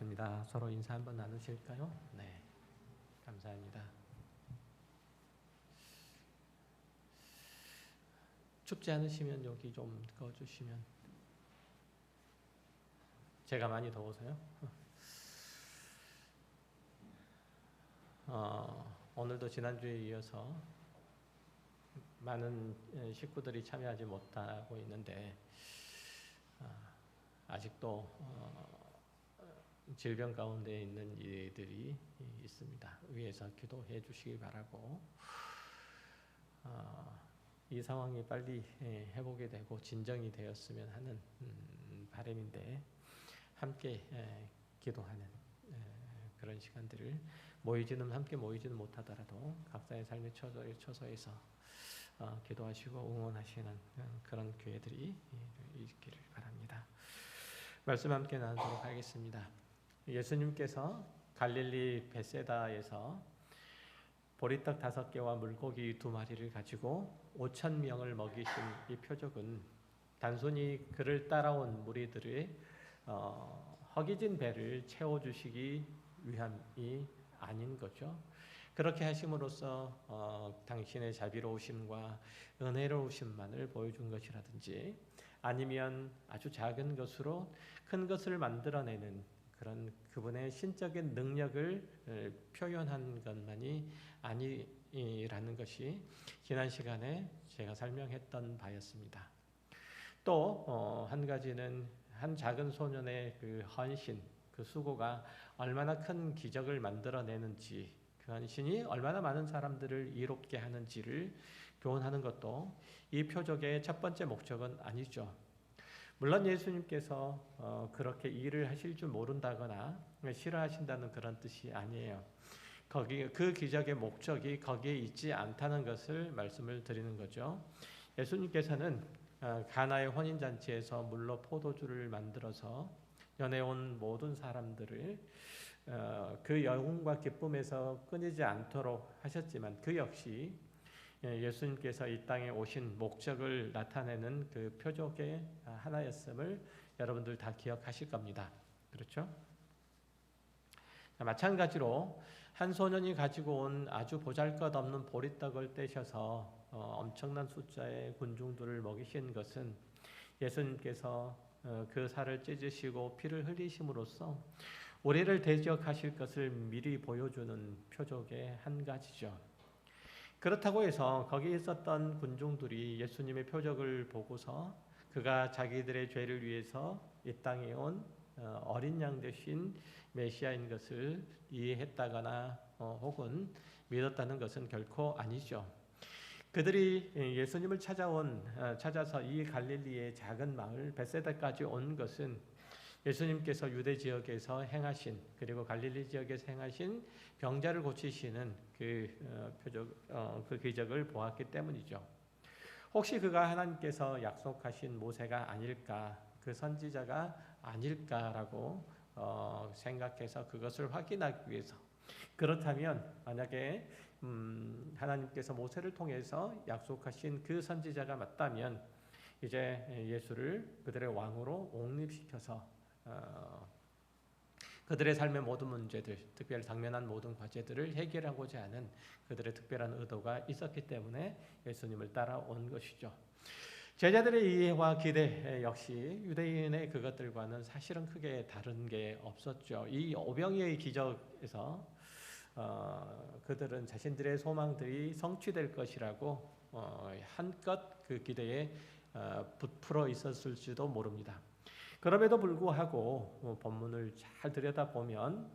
반갑습니다. 서로 인사 한번 나누실까요? 네, 감사합니다. 춥지 않으시면 여기 좀 꺼주시면. 제가 많이 더워서요. 오늘도 지난주에 이어서 많은 식구들이 참여하지 못하고 있는데 아직도 질병 가운데 있는 이들이 있습니다. 위에서 기도해 주시기 바라고, 이 상황이 빨리 회복이 되고 진정이 되었으면 하는 바람인데, 함께 기도하는 그런 시간들을 함께 모이지는 못하더라도 각자의 삶의 처소에서 기도하시고 응원하시는 그런 교회들이 있기를 바랍니다. 말씀 함께 나누도록 하겠습니다. 예수님께서 갈릴리 벳세다에서 보리떡 5개와 물고기 2마리를 가지고 5,000명을 먹이신 이 표적은 단순히 그를 따라온 무리들의 허기진 배를 채워주시기 위함이 아닌 거죠. 그렇게 하심으로써 당신의 자비로우심과 은혜로우심만을 보여준 것이라든지, 아니면 아주 작은 것으로 큰 것을 만들어내는 그런 그분의 신적인 능력을 표현한 것만이 아니라는 것이 지난 시간에 제가 설명했던 바였습니다. 또 한 가지는 한 작은 소년의 그 헌신, 그 수고가 얼마나 큰 기적을 만들어내는지, 그 헌신이 얼마나 많은 사람들을 이롭게 하는지를 교훈하는 것도 이 표적의 첫 번째 목적은 아니죠. 물론 예수님께서 그렇게 일을 하실 줄 모른다거나 싫어하신다는 그런 뜻이 아니에요. 그 기적의 목적이 거기에 있지 않다는 것을 말씀을 드리는 거죠. 예수님께서는 가나의 혼인잔치에서 물로 포도주를 만들어서 연애 온 모든 사람들을 그 영혼과 기쁨에서 끊이지 않도록 하셨지만, 그 역시 예수님께서 이 땅에 오신 목적을 나타내는 그 표적의 하나였음을 여러분들 다 기억하실 겁니다. 그렇죠? 마찬가지로 한 소년이 가지고 온 아주 보잘것없는 보리떡을 떼셔서 엄청난 숫자의 군중들을 먹이신 것은 예수님께서 그 살을 찢으시고 피를 흘리심으로써 우리를 대적하실 것을 미리 보여주는 표적의 한 가지죠. 그렇다고 해서 거기에 있었던 군중들이 예수님의 표적을 보고서 그가 자기들의 죄를 위해서 이 땅에 온 어린 양 대신 메시아인 것을 이해했다거나 혹은 믿었다는 것은 결코 아니죠. 그들이 예수님을 찾아서 이 갈릴리의 작은 마을 벳세다까지 온 것은 예수님께서 유대 지역에서 행하신, 그리고 갈릴리 지역에서 행하신 병자를 고치시는 그 기적을 보았기 때문이죠. 혹시 그가 하나님께서 약속하신 모세가 아닐까, 그 선지자가 아닐까라고 생각해서 그것을 확인하기 위해서, 그렇다면 만약에 하나님께서 모세를 통해서 약속하신 그 선지자가 맞다면 이제 예수를 그들의 왕으로 옹립시켜서 그들의 삶의 모든 문제들, 특별히 당면한 모든 과제들을 해결하고자 하는 그들의 특별한 의도가 있었기 때문에 예수님을 따라온 것이죠. 제자들의 이해와 기대 역시 유대인의 그것들과는 사실은 크게 다른 게 없었죠. 이 오병이의 기적에서 그들은 자신들의 소망들이 성취될 것이라고 한껏 그 기대에 부풀어 있었을지도 모릅니다. 그럼에도 불구하고 본문을 잘 들여다보면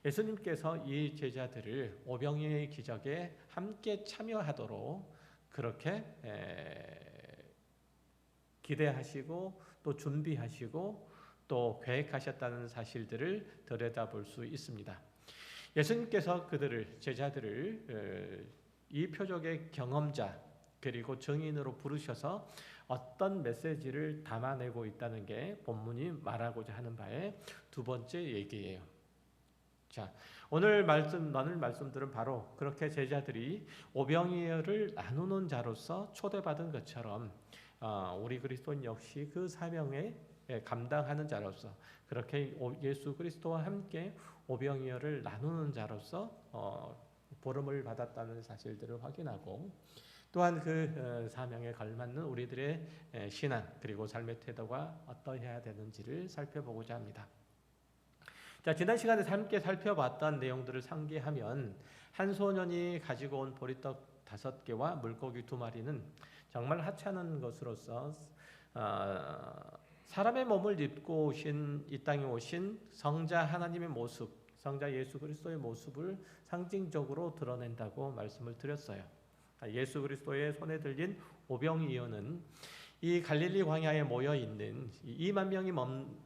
예수님께서 이 제자들을 오병이의 기적에 함께 참여하도록 그렇게 기대하시고 또 준비하시고 또 계획하셨다는 사실들을 들여다볼 수 있습니다. 예수님께서 제자들을 이 표적의 경험자 그리고 증인으로 부르셔서 어떤 메시지를 담아내고 있다는 게 본문이 말하고자 하는 바의 두 번째 얘기예요. 자, 오늘 나눌 말씀들은 바로 그렇게 제자들이 오병이어를 나누는 자로서 초대받은 것처럼 우리 그리스도인 역시 그 사명에 감당하는 자로서 그렇게 예수 그리스도와 함께 오병이어를 나누는 자로서 보름을 받았다는 사실들을 확인하고 또한 그 사명에 걸맞는 우리들의 신앙 그리고 삶의 태도가 어떠해야 되는지를 살펴보고자 합니다. 자, 지난 시간에 함께 살펴봤던 내용들을 상기하면 한 소년이 가지고 온 보리떡 5개와 물고기 2마리는 정말 하찮은 것으로서 사람의 몸을 입고 오신 이 땅에 오신 성자 하나님의 모습, 성자 예수 그리스도의 모습을 상징적으로 드러낸다고 말씀을 드렸어요. 예수 그리스도의 손에 들린 오병이어는 이 갈릴리 광야에 모여 있는 2만 명이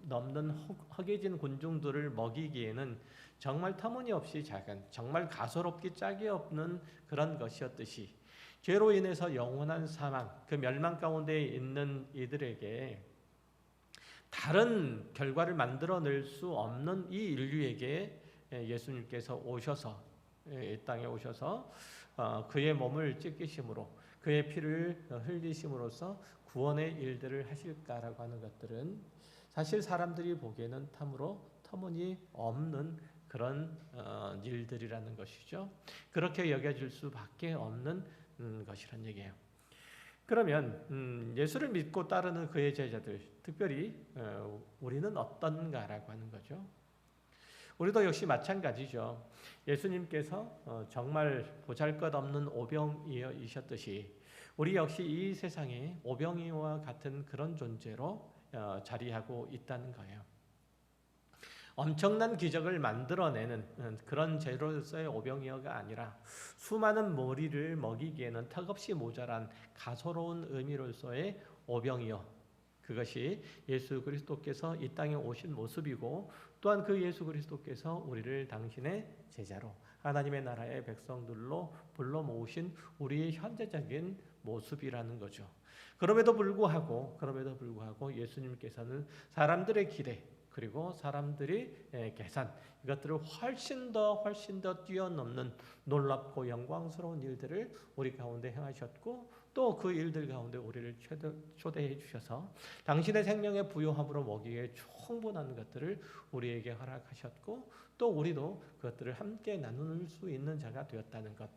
넘는 허기진 군중들을 먹이기에는 정말 터무니없이 작은, 정말 가소롭기 짝이 없는 그런 것이었듯이 죄로 인해서 영원한 사망, 그 멸망 가운데 있는 이들에게 다른 결과를 만들어낼 수 없는 이 인류에게 예수님께서 오셔서 이 땅에 오셔서 그의 몸을 찢기심으로 그의 피를 흘리심으로써 구원의 일들을 하실까라고 하는 것들은 사실 사람들이 보기에는 터무니없는 그런 일들이라는 것이죠. 그렇게 여겨질 수밖에 없는 것이란 얘기예요. 그러면 예수를 믿고 따르는 그의 제자들, 특별히 우리는 어떤가라고 하는 거죠. 우리도 역시 마찬가지죠. 예수님께서 정말 보잘것없는 오병이어이셨듯이 우리 역시 이 세상에 오병이어와 같은 그런 존재로 자리하고 있다는 거예요. 엄청난 기적을 만들어내는 그런 제로서의 오병이어가 아니라 수많은 무리를 먹이기에는 턱없이 모자란 가소로운 의미로서의 오병이어, 그것이 예수 그리스도께서 이 땅에 오신 모습이고 또한 그 예수 그리스도께서 우리를 당신의 제자로 하나님의 나라의 백성들로 불러 모으신 우리의 현재적인 모습이라는 거죠. 그럼에도 불구하고 예수님께서는 사람들의 기대 그리고 사람들이 계산 이것들을 훨씬 더 뛰어넘는 놀랍고 영광스러운 일들을 우리 가운데 행하셨고 또 그 일들 가운데 우리를 초대해 주셔서 당신의 생명의 부요함으로 먹이기에 충분한 것들을 우리에게 허락하셨고 또 우리도 그것들을 함께 나눌 수 있는 자가 되었다는 것,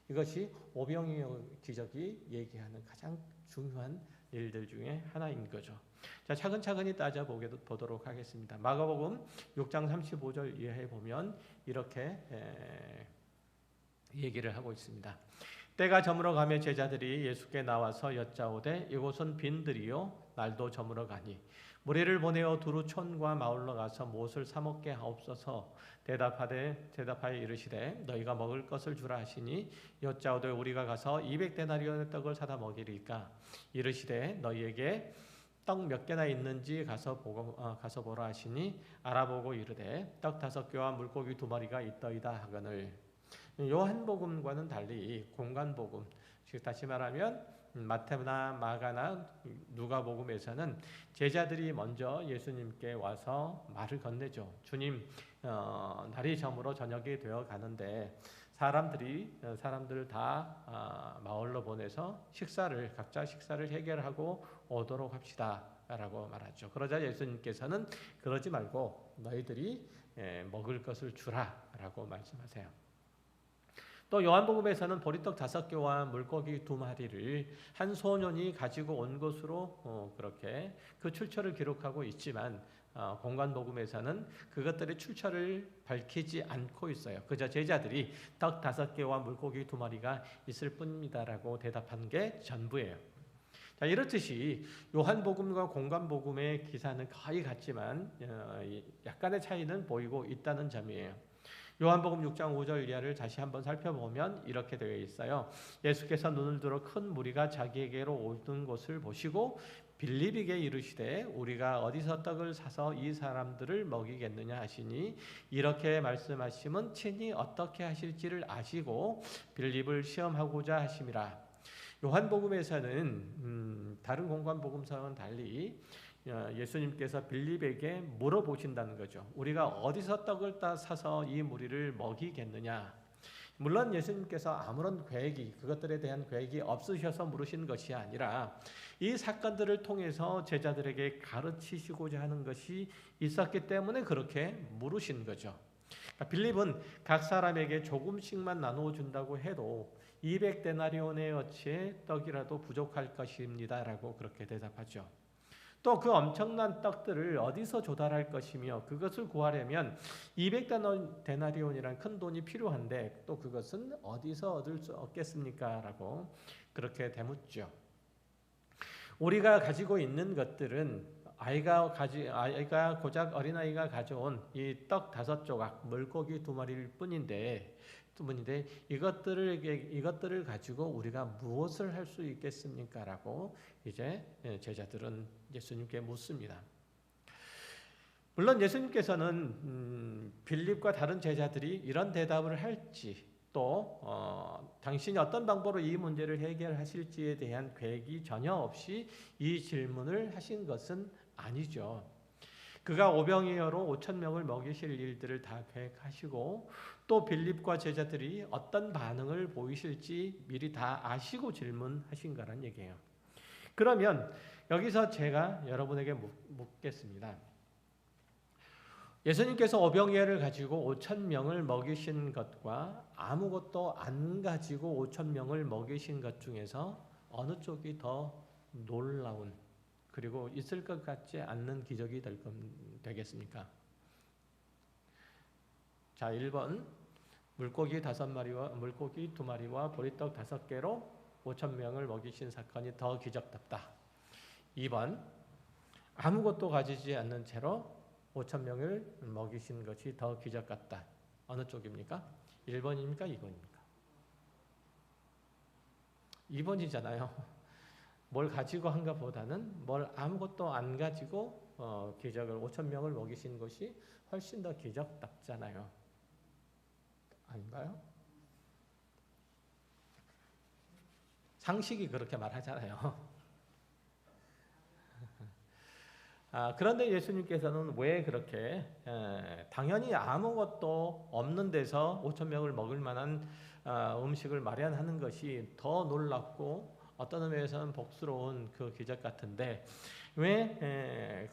이것이 오병이어 기적이 얘기하는 가장 중요한 일들 중에 하나인 거죠. 자, 차근차근히 따져보도록 하겠습니다. 마가복음 6장 35절 이하에 보면 이렇게 얘기를 하고 있습니다. 때가 저물어 가며 제자들이 예수께 나와서 여짜오되 이곳은 빈들이요 날도 저물어 가니 무리를 보내어 두루 촌과 마을로 가서 무엇을 사 먹게 하옵소서. 대답하여 이르시되 너희가 먹을 것을 주라 하시니 여짜오되 우리가 가서 200데나리온의 떡을 사다 먹이리까. 이르시되 너희에게 떡 몇 개나 있는지 가서 보라 하시니 알아보고 이르되 떡 5개와 물고기 2마리가 있더이다 하거늘. 요한복음과는 달리 공간복음, 즉 다시 말하면 마태나 마가나 누가복음에서는 제자들이 먼저 예수님께 와서 말을 건네죠. 주님, 날이 저물어 저녁이 되어 가는데 사람들을 다 마을로 보내서 각자 식사를 해결하고 오도록 합시다 라고 말하죠. 그러자 예수님께서는 그러지 말고 너희들이 먹을 것을 주라 라고 말씀하세요. 또 요한복음에서는 보리떡 5개와 물고기 2마리를 한 소년이 가지고 온 것으로 그렇게 그 출처를 기록하고 있지만 공간복음에서는 그것들의 출처를 밝히지 않고 있어요. 그저 제자들이 떡 5개와 물고기 2마리가 있을 뿐입니다라고 대답한 게 전부예요. 자, 이렇듯이 요한복음과 공간복음의 기사는 거의 같지만 약간의 차이는 보이고 있다는 점이에요. 요한복음 6장 5절 이하를 다시 한번 살펴보면 이렇게 되어 있어요. 예수께서 눈을 들어 큰 무리가 자기에게로 오는 것을 보시고 빌립에게 이르시되 우리가 어디서 떡을 사서 이 사람들을 먹이겠느냐 하시니 이렇게 말씀하심은 친히 어떻게 하실지를 아시고 빌립을 시험하고자 하심이라. 요한복음에서는 다른 공간복음서와는 달리 예수님께서 빌립에게 물어보신다는 거죠. 우리가 어디서 떡을 사서 이 무리를 먹이겠느냐. 물론 예수님께서 아무런 그것들에 대한 계획이 없으셔서 물으신 것이 아니라 이 사건들을 통해서 제자들에게 가르치시고자 하는 것이 있었기 때문에 그렇게 물으신 거죠. 빌립은 각 사람에게 조금씩만 나누어 준다고 해도 200데나리온의 어치의 떡이라도 부족할 것입니다 라고 그렇게 대답하죠. 또 그 엄청난 떡들을 어디서 조달할 것이며 그것을 구하려면 200데나리온이란 큰 돈이 필요한데 또 그것은 어디서 얻을 수 없겠습니까? 라고 그렇게 되묻죠. 우리가 가지고 있는 것들은 아이가 고작 어린아이가 가져온 이 떡 5조각, 물고기 2마리일 뿐인데 이것들을 가지고 우리가 무엇을 할 수 있겠습니까? 라고 이제 제자들은 예수님께 묻습니다. 물론 예수님께서는 빌립과 다른 제자들이 이런 대답을 할지 또 당신이 어떤 방법으로 이 문제를 해결하실지에 대한 계획이 전혀 없이 이 질문을 하신 것은 아니죠. 그가 오병이어로 5,000명을 먹이실 일들을 다 계획하시고 또 빌립과 제자들이 어떤 반응을 보이실지 미리 다 아시고 질문하신 거란 얘기예요. 그러면 여기서 제가 여러분에게 묻겠습니다. 예수님께서 오병이어를 가지고 5,000명을 먹이신 것과 아무것도 안 가지고 5,000명을 먹이신 것 중에서 어느 쪽이 더 놀라운 그리고 있을 것 같지 않는 기적이 되겠습니까? 자, 1번 물고기 2마리와 보리떡 5개로 5,000명을 먹이신 사건이 더 기적답다. 2번 아무것도 가지지 않는 채로 5,000명을 먹이신 것이 더 기적 같다. 어느 쪽입니까? 1번입니까? 2번입니까? 2번이잖아요. 뭘 가지고 한가 보다는 뭘 아무것도 안 가지고 기적을 5,000명을 먹이신 것이 훨씬 더 기적답잖아요. 아닌가요? 상식이 그렇게 말하잖아요. 그런데 예수님께서는 왜 그렇게 당연히 아무것도 없는 데서 5,000명을 먹을 만한 음식을 마련하는 것이 더 놀랍고 어떤 의미에서는 복스러운 그 기적 같은데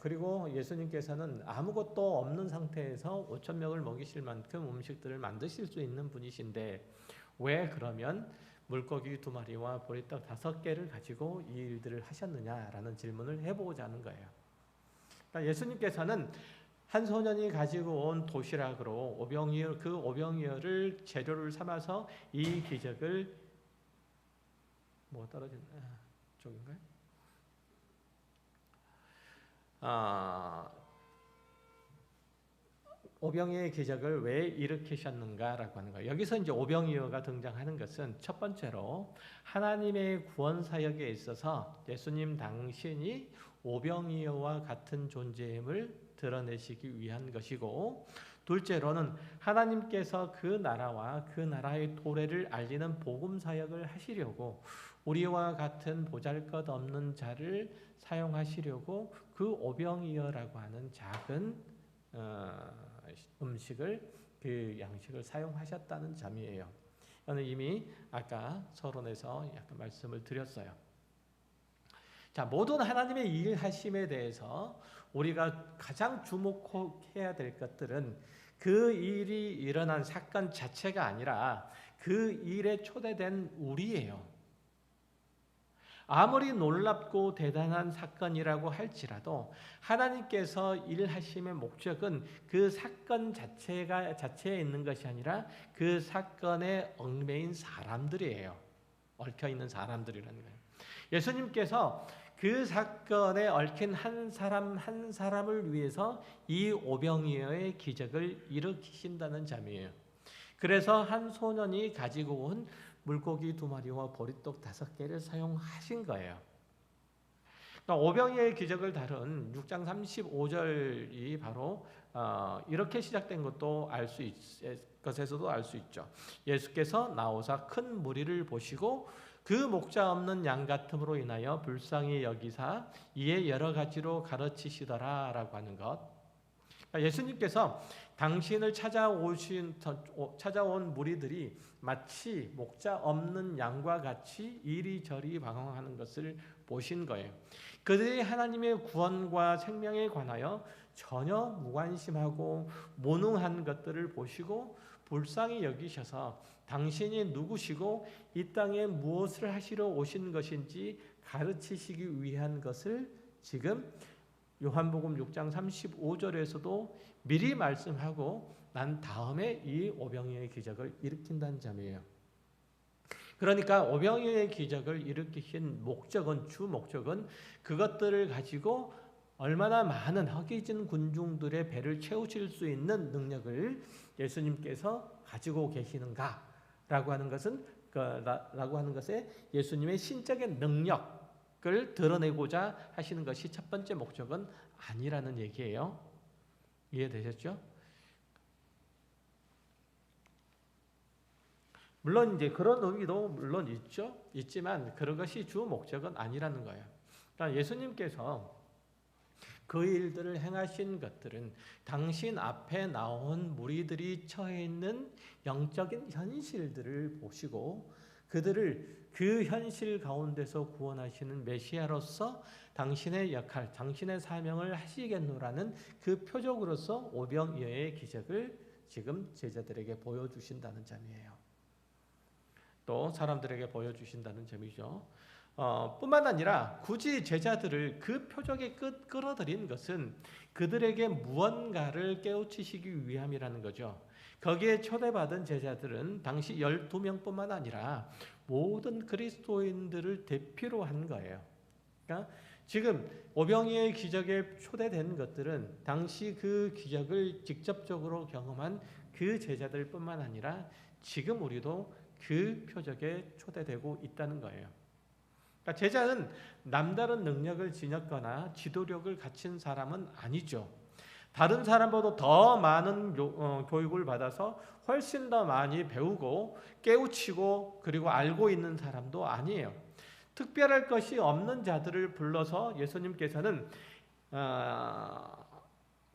그리고 예수님께서는 아무것도 없는 상태에서 5,000명을 먹이실 만큼 음식들을 만드실 수 있는 분이신데 왜 그러면 물고기 2마리와 보리떡 5개를 가지고 이 일들을 하셨느냐라는 질문을 해보고자 하는 거예요. 그러니까 예수님께서는 한 소년이 가지고 온 도시락으로 오병이어를 재료를 삼아서 이 기적을 쪽인가요? 오병이어의 기적을 왜 일으키셨는가라고 하는 거예요. 여기서 이제 오병이어가 등장하는 것은 첫 번째로 하나님의 구원 사역에 있어서 예수님 당신이 오병이어와 같은 존재임을 드러내시기 위한 것이고, 둘째로는 하나님께서 그 나라와 그 나라의 도래를 알리는 복음 사역을 하시려고 우리와 같은 보잘것없는 자를 사용하시려고 그 오병이어라고 하는 작은 음식을 그 양식을 사용하셨다는 점이에요. 저는 이미 아까 서론에서 약간 말씀을 드렸어요. 자, 모든 하나님의 일하심에 대해서 우리가 가장 주목해야 될 것들은 그 일이 일어난 사건 자체가 아니라 그 일에 초대된 우리예요. 아무리 놀랍고 대단한 사건이라고 할지라도 하나님께서 일하심의 목적은 그 사건 자체에 있는 것이 아니라 그 사건에 얽매인 사람들이에요. 얽혀있는 사람들이라는 거예요. 예수님께서 그 사건에 얽힌 한 사람 한 사람을 위해서 이 오병이어의 기적을 일으키신다는 점이에요. 그래서 한 소년이 가지고 온 물고기 2마리와 보리떡 5개를 사용하신 거예요. 그러니까 오병이어의 기적을 다룬 6장 35절이 바로 이렇게 시작된 것에서도 알 수 있죠. 예수께서 나오사 큰 무리를 보시고 그 목자 없는 양 같음으로 인하여 불쌍히 여기사 이에 여러 가지로 가르치시더라라고 하는 것. 예수님께서 당신을 찾아온 무리들이 마치 목자 없는 양과 같이 이리저리 방황하는 것을 보신 거예요. 그들이 하나님의 구원과 생명에 관하여 전혀 무관심하고 무능한 것들을 보시고 불쌍히 여기셔서 당신이 누구시고 이 땅에 무엇을 하시러 오신 것인지 가르치시기 위한 것을 지금 요한복음 6장 35절에서도 미리 말씀하고 난 다음에 이 오병이어의 기적을 일으킨다는 점이에요. 그러니까 오병이어의 기적을 일으키신 목적은, 주 목적은 그것들을 가지고 얼마나 많은 허기진 군중들의 배를 채우실 수 있는 능력을 예수님께서 가지고 계시는가라고 하는 것에 예수님의 신적인 능력을 드러내고자 하시는 것이 첫 번째 목적은 아니라는 얘기예요. 이해되셨죠? 물론 이제 그런 의미도 물론 있지만 그런 것이 주 목적은 아니라는 거예요. 그러니까 예수님께서 그 일들을 행하신 것들은 당신 앞에 나온 무리들이 처해 있는 영적인 현실들을 보시고 그들을 그 현실 가운데서 구원하시는 메시아로서 당신의 역할, 당신의 사명을 하시겠노라는 그 표적으로서 오병이어의 기적을 지금 제자들에게 보여주신다는 점이에요. 또 사람들에게 보여주신다는 점이죠. 뿐만 아니라 굳이 제자들을 그 표적에 끌어들인 것은 그들에게 무언가를 깨우치시기 위함이라는 거죠. 거기에 초대받은 제자들은 당시 12명뿐만 아니라 모든 그리스도인들을 대표로 한 거예요. 그러니까 지금 오병이어의 기적에 초대된 것들은 당시 그 기적을 직접적으로 경험한 그 제자들뿐만 아니라 지금 우리도 그 표적에 초대되고 있다는 거예요. 그러니까 제자는 남다른 능력을 지녔거나 지도력을 갖춘 사람은 아니죠. 다른 사람보다 더 많은 교육을 받아서 훨씬 더 많이 배우고 깨우치고 그리고 알고 있는 사람도 아니에요. 특별할 것이 없는 자들을 불러서 예수님께서는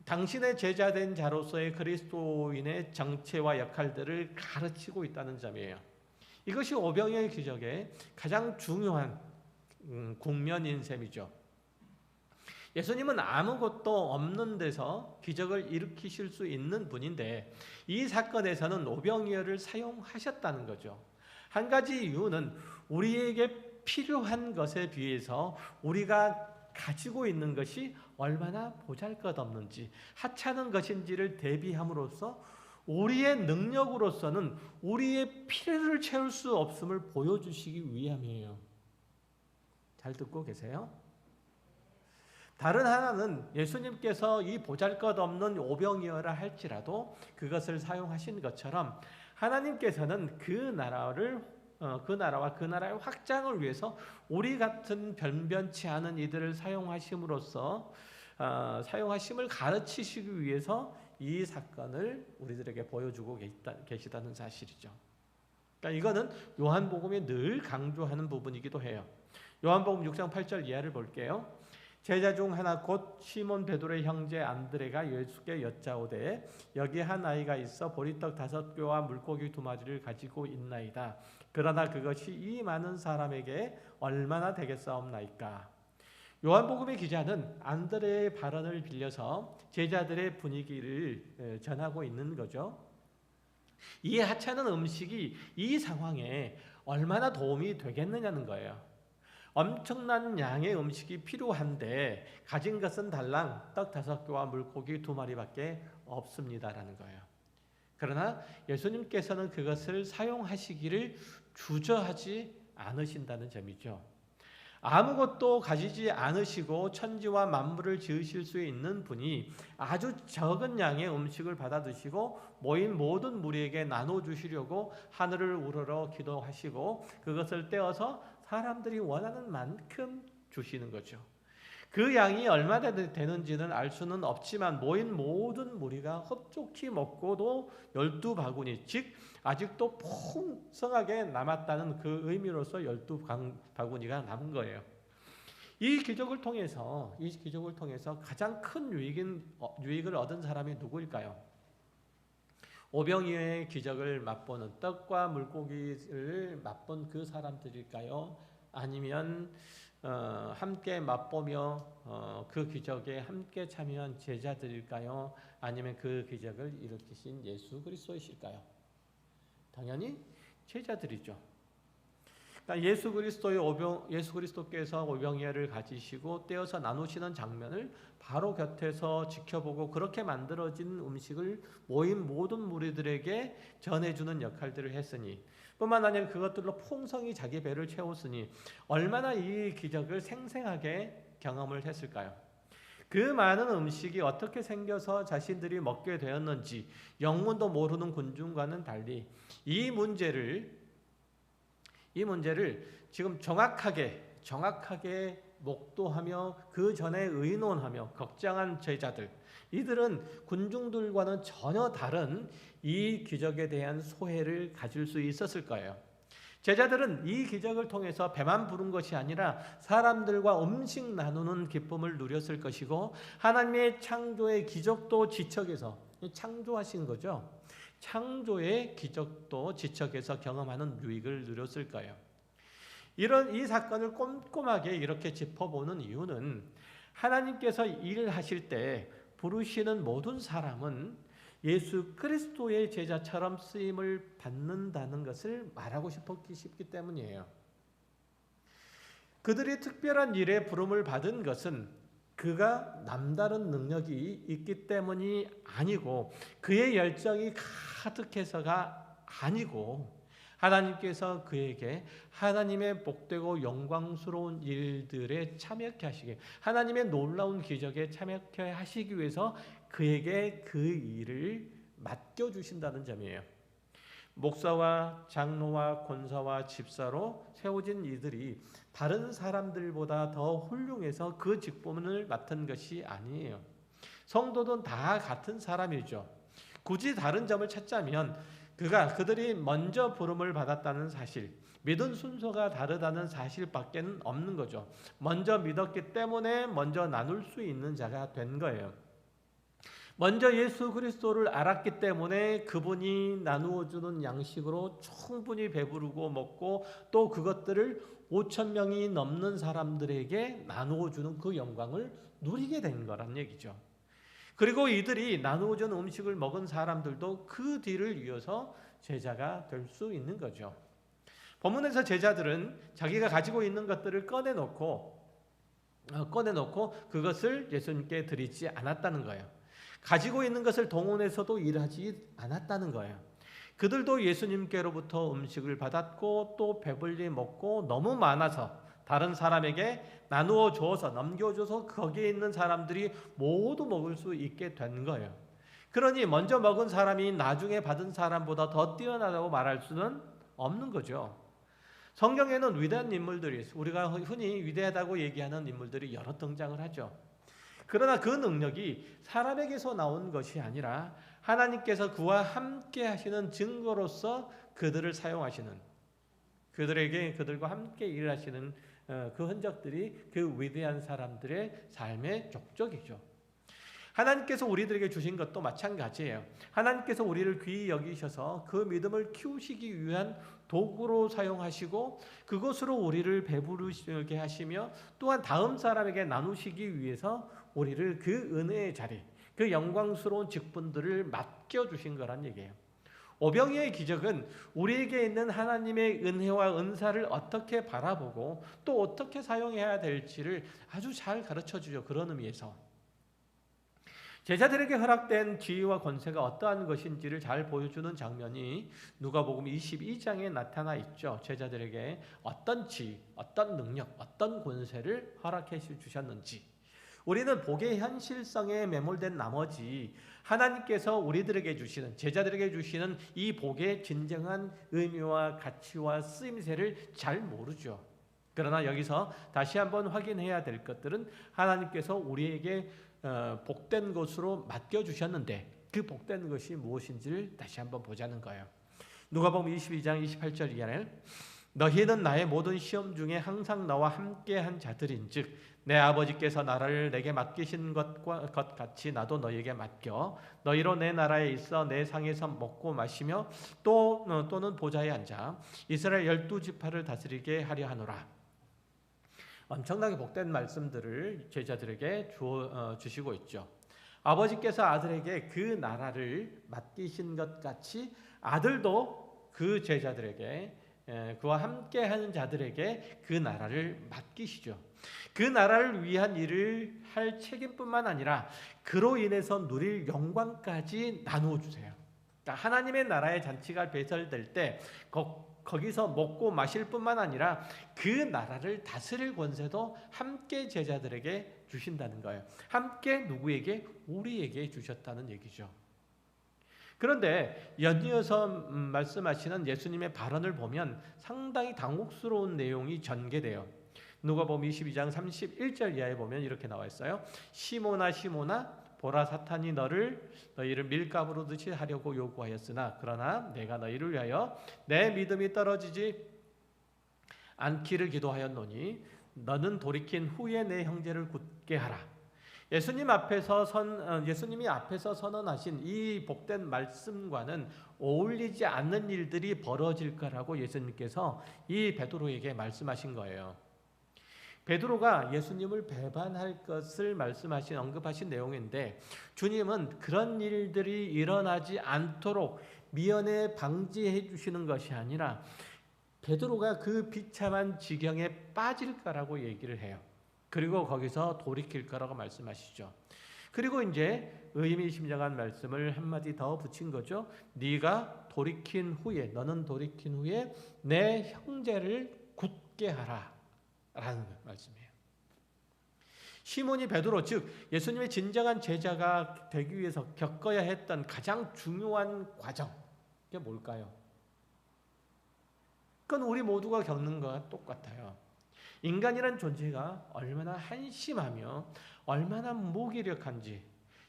당신의 제자된 자로서의 그리스도인의 정체와 역할들을 가르치고 있다는 점이에요. 이것이 오병이어의 기적의 가장 중요한 국면인 셈이죠. 예수님은 아무것도 없는 데서 기적을 일으키실 수 있는 분인데 이 사건에서는 오병이어를 사용하셨다는 거죠. 한 가지 이유는 우리에게 필요한 것에 비해서 우리가 가지고 있는 것이 얼마나 보잘것없는지 하찮은 것인지를 대비함으로써 우리의 능력으로서는 우리의 필요를 채울 수 없음을 보여주시기 위함이에요. 잘 듣고 계세요? 다른 하나는 예수님께서 이 보잘것없는 오병이어라 할지라도 그것을 사용하신 것처럼 하나님께서는 그 나라와 그 나라의 확장을 위해서 우리 같은 변변치 않은 이들을 사용하심을 가르치시기 위해서 이 사건을 우리들에게 보여주고 계시다는 사실이죠. 그러니까 이거는 요한복음이 늘 강조하는 부분이기도 해요. 요한복음 6장 8절 이하를 볼게요. 제자 중 하나 곧 시몬 베드로의 형제 안드레가 예수께 여짜오되 여기 한 아이가 있어 보리떡 5개와 물고기 2마리를 가지고 있나이다. 그러나 그것이 이 많은 사람에게 얼마나 되겠사옵나이까. 요한복음의 기자는 안드레의 발언을 빌려서 제자들의 분위기를 전하고 있는 거죠. 이 하찮은 음식이 이 상황에 얼마나 도움이 되겠느냐는 거예요. 엄청난 양의 음식이 필요한데 가진 것은 달랑 떡 5개와 물고기 2마리밖에 없습니다라는 거예요. 그러나 예수님께서는 그것을 사용하시기를 주저하지 않으신다는 점이죠. 아무것도 가지지 않으시고 천지와 만물을 지으실 수 있는 분이 아주 적은 양의 음식을 받아 드시고 모인 모든 무리에게 나눠주시려고 하늘을 우러러 기도하시고 그것을 떼어서 사람들이 원하는 만큼 주시는 거죠. 그 양이 얼마나 되는지는 알 수는 없지만 모인 모든 무리가 흡족히 먹고도 12바구니, 즉 아직도 풍성하게 남았다는 그 의미로서 12바구니가 남은 거예요. 이 기적을 통해서 가장 큰 유익을 얻은 사람이 누구일까요? 오병이어의 기적을 맛보는, 떡과 물고기를 맛본 그 사람들일까요? 아니면 함께 맛보며 그 기적에 함께 참여한 제자들일까요? 아니면 그 기적을 일으키신 예수 그리스도이실까요? 당연히 제자들이죠. 그러니까 예수 그리스도께서 오병이어를 가지시고 떼어서 나누시는 장면을 바로 곁에서 지켜보고 그렇게 만들어진 음식을 모인 모든 무리들에게 전해주는 역할들을 했으니, 뿐만 아니라 그것들로 풍성히 자기 배를 채웠으니 얼마나 이 기적을 생생하게 경험을 했을까요? 그 많은 음식이 어떻게 생겨서 자신들이 먹게 되었는지 영문도 모르는 군중과는 달리 이 문제를 지금 정확하게 목도하며 그 전에 의논하며 걱정한 제자들, 이들은 군중들과는 전혀 다른 이 기적에 대한 소회를 가질 수 있었을 거예요. 제자들은 이 기적을 통해서 배만 부른 것이 아니라 사람들과 음식 나누는 기쁨을 누렸을 것이고, 하나님의 창조의 기적도 지척에서, 창조하신 거죠. 창조의 기적도 지척에서 경험하는 유익을 누렸을 거예요. 이 사건을 꼼꼼하게 이렇게 짚어보는 이유는, 하나님께서 일을 하실 때 부르시는 모든 사람은 예수 그리스도의 제자처럼 쓰임을 받는다는 것을 말하고 싶기 때문이에요. 그들이 특별한 일에 부름을 받은 것은 그가 남다른 능력이 있기 때문이 아니고, 그의 열정이 가득해서가 아니고, 하나님께서 그에게 하나님의 복되고 영광스러운 일들에 참여케 하시게, 하나님의 놀라운 기적에 참여케 하시기 위해서 그에게 그 일을 맡겨주신다는 점이에요. 목사와 장로와 권사와 집사로 세워진 이들이 다른 사람들보다 더 훌륭해서 그 직분을 맡은 것이 아니에요. 성도는 다 같은 사람이죠. 굳이 다른 점을 찾자면 그들이 먼저 부름을 받았다는 사실, 믿은 순서가 다르다는 사실밖에 없는 거죠. 먼저 믿었기 때문에 먼저 나눌 수 있는 자가 된 거예요. 먼저 예수 그리스도를 알았기 때문에 그분이 나누어 주는 양식으로 충분히 배부르고 먹고, 또 그것들을 5,000명이 넘는 사람들에게 나누어 주는 그 영광을 누리게 된 거란 얘기죠. 그리고 이들이 나누어 준 음식을 먹은 사람들도 그 뒤를 이어서 제자가 될 수 있는 거죠. 본문에서 제자들은 자기가 가지고 있는 것들을 꺼내놓고 그것을 예수님께 드리지 않았다는 거예요. 가지고 있는 것을 동원해서도 일하지 않았다는 거예요. 그들도 예수님께로부터 음식을 받았고 또 배불리 먹고 너무 많아서 다른 사람에게 나누어 주어서 넘겨줘서 거기에 있는 사람들이 모두 먹을 수 있게 된 거예요. 그러니 먼저 먹은 사람이 나중에 받은 사람보다 더 뛰어나다고 말할 수는 없는 거죠. 성경에는 위대한 인물들이, 우리가 흔히 위대하다고 얘기하는 인물들이 여러 등장을 하죠. 그러나 그 능력이 사람에게서 나온 것이 아니라 하나님께서 그와 함께 하시는 증거로서 그들을 사용하시는, 그들과 함께 일하시는 그 흔적들이 그 위대한 사람들의 삶의 족적이죠. 하나님께서 우리들에게 주신 것도 마찬가지예요. 하나님께서 우리를 귀히 여기셔서 그 믿음을 키우시기 위한 도구로 사용하시고, 그것으로 우리를 배부르게 하시며 또한 다음 사람에게 나누시기 위해서 우리를 그 은혜의 자리, 그 영광스러운 직분들을 맡겨주신 거란 얘기예요. 오병이어의 기적은 우리에게 있는 하나님의 은혜와 은사를 어떻게 바라보고 또 어떻게 사용해야 될지를 아주 잘 가르쳐주죠. 그런 의미에서 제자들에게 허락된 지위와 권세가 어떠한 것인지를 잘 보여주는 장면이 누가복음 22장에 나타나 있죠. 제자들에게 어떤 지위, 어떤 능력, 어떤 권세를 허락해 주셨는지. 우리는 복의 현실성에 매몰된 나머지 하나님께서 우리들에게 주시는, 제자들에게 주시는 이 복의 진정한 의미와 가치와 쓰임새를 잘 모르죠. 그러나 여기서 다시 한번 확인해야 될 것들은 하나님께서 우리에게 복된 것으로 맡겨주셨는데 그 복된 것이 무엇인지를 다시 한번 보자는 거예요. 누가복음 22장 28절 이하에 너희는 나의 모든 시험 중에 항상 나와 함께한 자들인즉 내 아버지께서 나라를 내게 맡기신 것 같이 나도 너희에게 맡겨 너희로 내 나라에 있어 내 상에서 먹고 마시며 또는 보좌에 앉아 이스라엘 12지파를 다스리게 하려 하노라. 엄청나게 복된 말씀들을 제자들에게 주시고 있죠. 아버지께서 아들에게 그 나라를 맡기신 것 같이 아들도 그 제자들에게 그와 함께하는 자들에게 그 나라를 맡기시죠. 그 나라를 위한 일을 할 책임뿐만 아니라 그로 인해서 누릴 영광까지 나누어 주세요. 그러니까 하나님의 나라의 잔치가 배설될 때 거기서 먹고 마실 뿐만 아니라 그 나라를 다스릴 권세도 함께 제자들에게 주신다는 거예요. 함께 누구에게? 우리에게 주셨다는 얘기죠. 그런데 연이어서 말씀하시는 예수님의 발언을 보면 상당히 당혹스러운 내용이 전개돼요. 누가복음 22장 31절 이하에 보면 이렇게 나와 있어요. 시몬아 시몬아 보라 사탄이 너희를 밀가부로 듯이 하려고 요구하였으나 그러나 내가 너희를 위하여 내 믿음이 떨어지지 않기를 기도하였노니 너는 돌이킨 후에 내 형제를 굳게 하라. 예수님이 앞에서 선언하신 이 복된 말씀과는 어울리지 않는 일들이 벌어질 거라고 예수님께서 이 베드로에게 말씀하신 거예요. 베드로가 예수님을 배반할 것을 언급하신 내용인데 주님은 그런 일들이 일어나지 않도록 미연에 방지해 주시는 것이 아니라 베드로가 그 비참한 지경에 빠질 거라고 얘기를 해요. 그리고 거기서 돌이킬 거라고 말씀하시죠. 그리고 이제 의미심장한 말씀을 한마디 더 붙인 거죠. 너는 돌이킨 후에 내 형제를 굳게 하라 라는 말씀이에요. 시몬이 베드로, 즉 예수님의 진정한 제자가 되기 위해서 겪어야 했던 가장 중요한 과정, 그게 뭘까요? 그건 우리 모두가 겪는 것과 똑같아요. 인간이란 존재가 얼마나 한심하며 얼마나 무기력한지,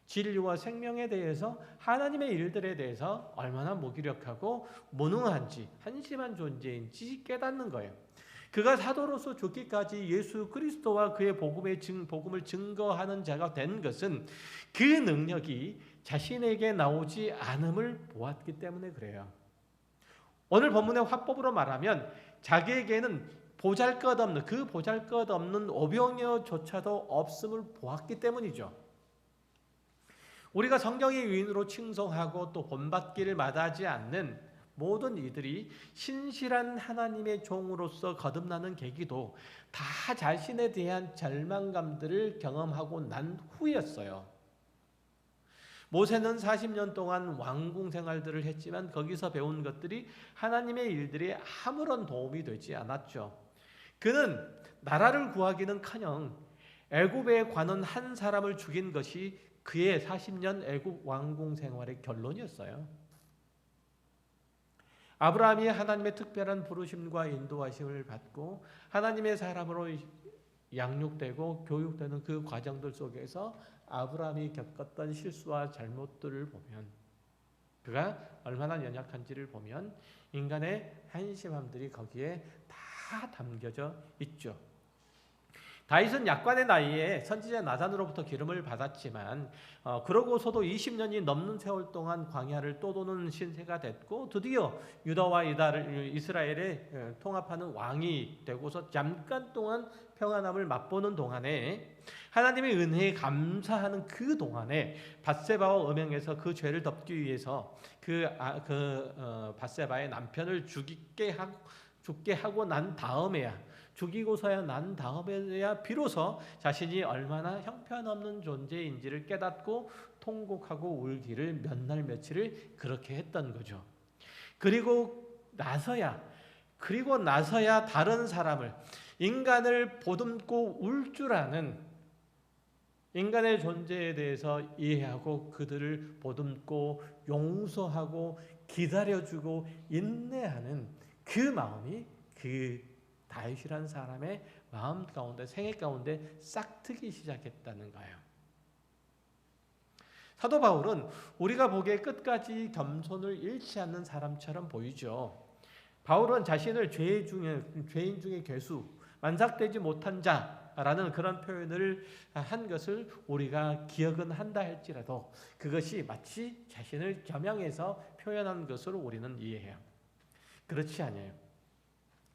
진리와 생명에 대해서, 하나님의 일들에 대해서 얼마나 무기력하고 무능한지, 한심한 존재인지 깨닫는 거예요. 그가 사도로서 죽기까지 예수 그리스도와 그의 복음을 증거하는 자가 된 것은 그 능력이 자신에게 나오지 않음을 보았기 때문에 그래요. 오늘 본문의 화법으로 말하면 자기에게는 보잘것없는 오병이어조차도 없음을 보았기 때문이죠. 우리가 성경의 유인으로 칭송하고 또 본받기를 마다하지 않는 모든 이들이 신실한 하나님의 종으로서 거듭나는 계기도 다 자신에 대한 절망감들을 경험하고 난 후였어요. 모세는 40년 동안 왕궁 생활들을 했지만 거기서 배운 것들이 하나님의 일들이 아무런 도움이 되지 않았죠. 그는 나라를 구하기는커녕 애굽에 관원 한 사람을 죽인 것이 그의 40년 애굽 왕궁 생활의 결론이었어요. 아브라함이 하나님의 특별한 부르심과 인도하심을 받고 하나님의 사람으로 양육되고 교육되는 그 과정들 속에서 아브라함이 겪었던 실수와 잘못들을 보면, 그가 얼마나 연약한지를 보면 인간의 한심함들이 거기에 다 담겨져 있죠. 다윗은 약관의 나이에 선지자 나단으로부터 기름을 받았지만 그러고서도 20년이 넘는 세월 동안 광야를 떠도는 신세가 됐고 드디어 유다와 이스라엘에 통합하는 왕이 되고서 잠깐 동안 평안함을 맛보는 동안에, 하나님의 은혜에 감사하는 그 동안에 밧세바와 음행에서 그 죄를 덮기 위해서 밧세바의 남편을 죽게 하고 난 다음에야, 죽이고서야 난 다음에야 비로소 자신이 얼마나 형편없는 존재인지를 깨닫고 통곡하고 울기를 몇 날 며칠을 그렇게 했던 거죠. 그리고 나서야 다른 사람을, 인간을 보듬고 울 줄 아는 인간의 존재에 대해서 이해하고 그들을 보듬고 용서하고 기다려주고 인내하는 그 마음이 그 다윗이라는 사람의 마음 가운데, 생애 가운데 싹트기 시작했다는 거예요. 사도 바울은 우리가 보기에 끝까지 겸손을 잃지 않는 사람처럼 보이죠. 바울은 자신을 죄인 중에 괴수, 만삭되지 못한 자라는 그런 표현을 한 것을 우리가 기억은 한다 할지라도 그것이 마치 자신을 겸양해서 표현한 것으로 우리는 이해해요. 그렇지 않아요.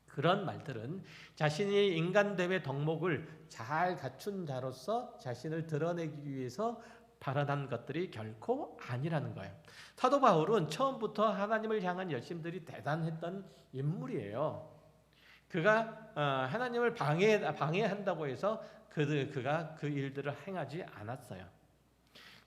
그런 말들은 자신의 인간됨의 덕목을 잘 갖춘 자로서 자신을 드러내기 위해서 발언한 것들이 결코 아니라는 거예요. 사도 바울은 처음부터 하나님을 향한 열심들이 대단했던 인물이에요. 그가 하나님을 방해한다고 해서 그가 그 일들을 행하지 않았어요.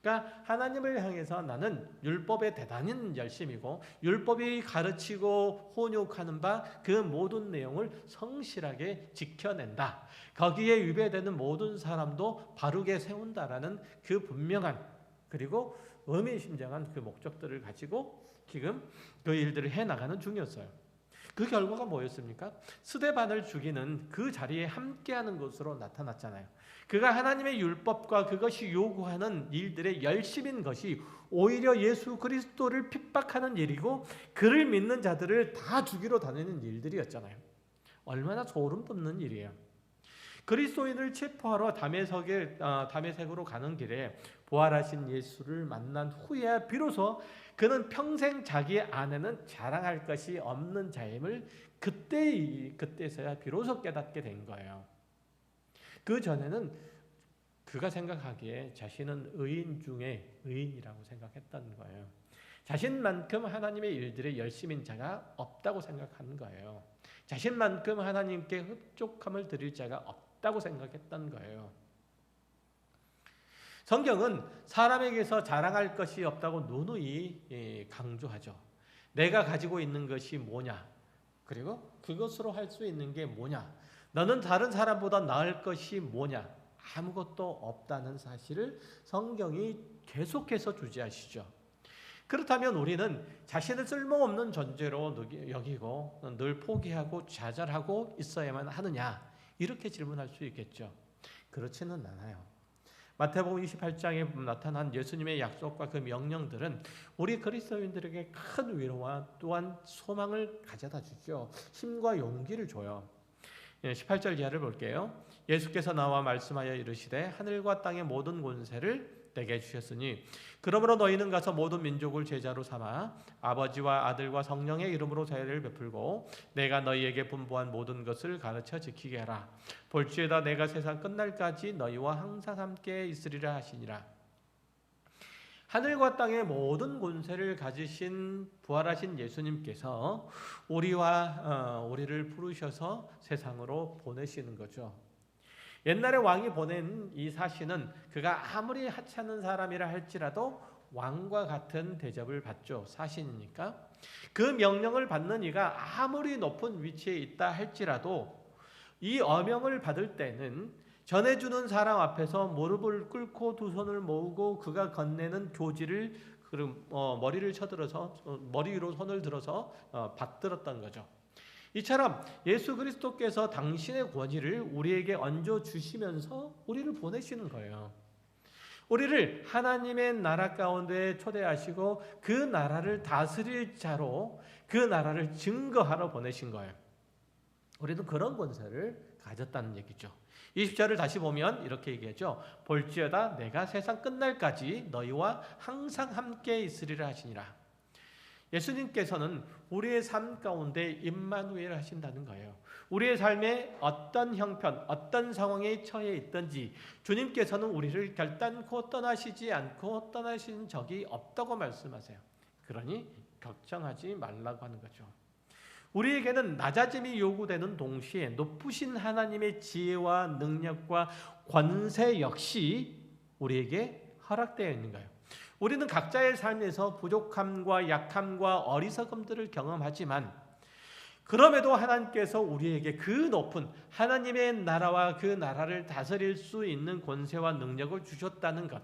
그러니까 하나님을 향해서 나는 율법에 대단한 열심이고 율법이 가르치고 혼육하는 바 그 모든 내용을 성실하게 지켜낸다. 거기에 위배되는 모든 사람도 바르게 세운다라는 그 분명한 그리고 의미심장한 그 목적들을 가지고 지금 그 일들을 해나가는 중이었어요. 그 결과가 뭐였습니까? 스데반을 죽이는 그 자리에 함께하는 것으로 나타났잖아요. 그가 하나님의 율법과 그것이 요구하는 일들의 열심인 것이 오히려 예수 그리스도를 핍박하는 일이고 그를 믿는 자들을 다 죽이러 다니는 일들이었잖아요. 얼마나 소름 돋는 일이에요. 그리스도인을 체포하러 다메섹으로 가는 길에 부활하신 예수를 만난 후에야 비로소 그는 평생 자기 안에는 자랑할 것이 없는 자임을 그때서야 비로소 깨닫게 된 거예요. 그 전에는 그가 생각하기에 자신은 의인 중에 의인이라고 생각했던 거예요. 자신만큼 하나님의 일들에 열심인 자가 없다고 생각하는 거예요. 자신만큼 하나님께 흡족함을 드릴 자가 없다고 생각했던 거예요. 성경은 사람에게서 자랑할 것이 없다고 누누이 강조하죠. 내가 가지고 있는 것이 뭐냐? 그리고 그것으로 할 수 있는 게 뭐냐? 너는 다른 사람보다 나을 것이 뭐냐? 아무것도 없다는 사실을 성경이 계속해서 주지하시죠. 그렇다면 우리는 자신을 쓸모없는 존재로 여기고 늘 포기하고 좌절하고 있어야만 하느냐? 이렇게 질문할 수 있겠죠. 그렇지는 않아요. 마태복음 28장에 나타난 예수님의 약속과 그 명령들은 우리 그리스도인들에게 큰 위로와 또한 소망을 가져다 주죠. 힘과 용기를 줘요. 18절 이하를 볼게요. 예수께서 나와 말씀하여 이르시되 하늘과 땅의 모든 권세를 내게 주셨으니 그러므로 너희는 가서 모든 민족을 제자로 삼아 아버지와 아들과 성령의 이름으로 세례를 베풀고 내가 너희에게 분부한 모든 것을 가르쳐 지키게 하라. 볼지어다 내가 세상 끝날까지 너희와 항상 함께 있으리라 하시니라. 하늘과 땅의 모든 권세를 가지신 부활하신 예수님께서 우리를 부르셔서 세상으로 보내시는 거죠. 옛날에 왕이 보낸 이 사신은 그가 아무리 하찮은 사람이라 할지라도 왕과 같은 대접을 받죠. 사신이니까. 그 명령을 받는 이가 아무리 높은 위치에 있다 할지라도 이 어명을 받을 때는 전해주는 사람 앞에서 무릎을 꿇고 두 손을 모으고 그가 건네는 교지를 머리를 쳐들어서 머리 위로 손을 들어서 받들었던 거죠. 이처럼 예수 그리스도께서 당신의 권위를 우리에게 얹어 주시면서 우리를 보내시는 거예요. 우리를 하나님의 나라 가운데 초대하시고 그 나라를 다스릴 자로 그 나라를 증거하러 보내신 거예요. 우리도 그런 권세를 가졌다는 얘기죠. 20절을 다시 보면 이렇게 얘기하죠. 볼지어다 내가 세상 끝날까지 너희와 항상 함께 있으리라 하시니라. 예수님께서는 우리의 삶 가운데 임마누엘 하신다는 거예요. 우리의 삶에 어떤 형편, 어떤 상황에 처해 있든지 주님께서는 우리를 결단코 떠나시지 않고 떠나신 적이 없다고 말씀하세요. 그러니 걱정하지 말라고 하는 거죠. 우리에게는 낮아짐이 요구되는 동시에 높으신 하나님의 지혜와 능력과 권세 역시 우리에게 허락되어 있는 거예요. 우리는 각자의 삶에서 부족함과 약함과 어리석음들을 경험하지만 그럼에도 하나님께서 우리에게 그 높은 하나님의 나라와 그 나라를 다스릴 수 있는 권세와 능력을 주셨다는 것.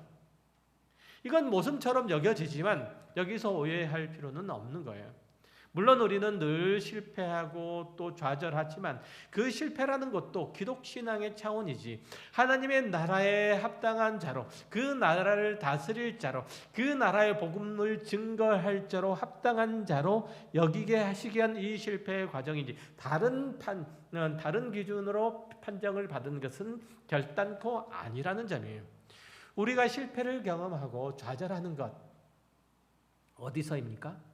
이건 모순처럼 여겨지지만 여기서 오해할 필요는 없는 거예요. 물론 우리는 늘 실패하고 또 좌절하지만 그 실패라는 것도 기독신앙의 차원이지, 하나님의 나라에 합당한 자로, 그 나라를 다스릴 자로, 그 나라의 복음을 증거할 자로 합당한 자로 여기게 하시기 위한 이 실패의 과정이지, 다른 기준으로 판정을 받은 것은 결단코 아니라는 점이에요. 우리가 실패를 경험하고 좌절하는 것 어디서입니까?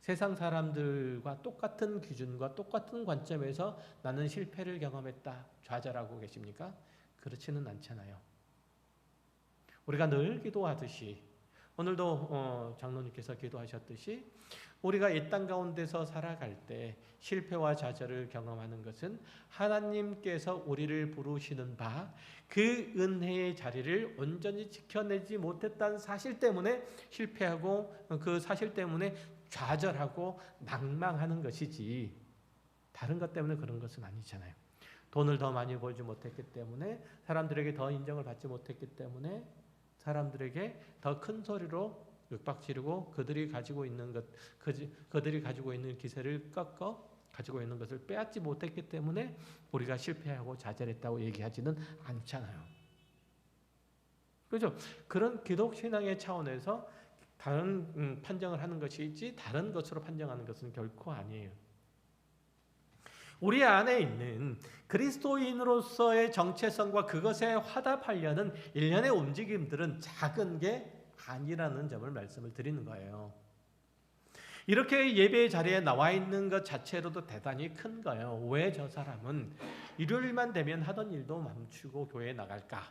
세상 사람들과 똑같은 기준과 똑같은 관점에서 나는 실패를 경험했다, 좌절하고 계십니까? 그렇지는 않잖아요. 우리가 늘 기도하듯이, 오늘도 장로님께서 기도하셨듯이, 우리가 이 땅 가운데서 살아갈 때 실패와 좌절을 경험하는 것은 하나님께서 우리를 부르시는 바, 그 은혜의 자리를 온전히 지켜내지 못했다는 사실 때문에 실패하고, 그 사실 때문에 좌절하고 낭망하는 것이지, 다른 것 때문에 그런 것은 아니잖아요. 돈을 더 많이 벌지 못했기 때문에, 사람들에게 더 인정을 받지 못했기 때문에, 사람들에게 더 큰 소리로 윽박지르고 그들이 가지고 있는 기세를 꺾어 가지고 있는 것을 빼앗지 못했기 때문에 우리가 실패하고 좌절했다고 얘기하지는 않잖아요. 그렇죠? 그런 기독신앙의 차원에서 다른 판정을 하는 것이지 다른 것으로 판정하는 것은 결코 아니에요. 우리 안에 있는 그리스도인으로서의 정체성과 그것에 화답하려는 일련의 움직임들은 작은 게 아니라는 점을 말씀을 드리는 거예요. 이렇게 예배의 자리에 나와 있는 것 자체로도 대단히 큰 거예요. 왜 저 사람은 일요일만 되면 하던 일도 멈추고 교회에 나갈까?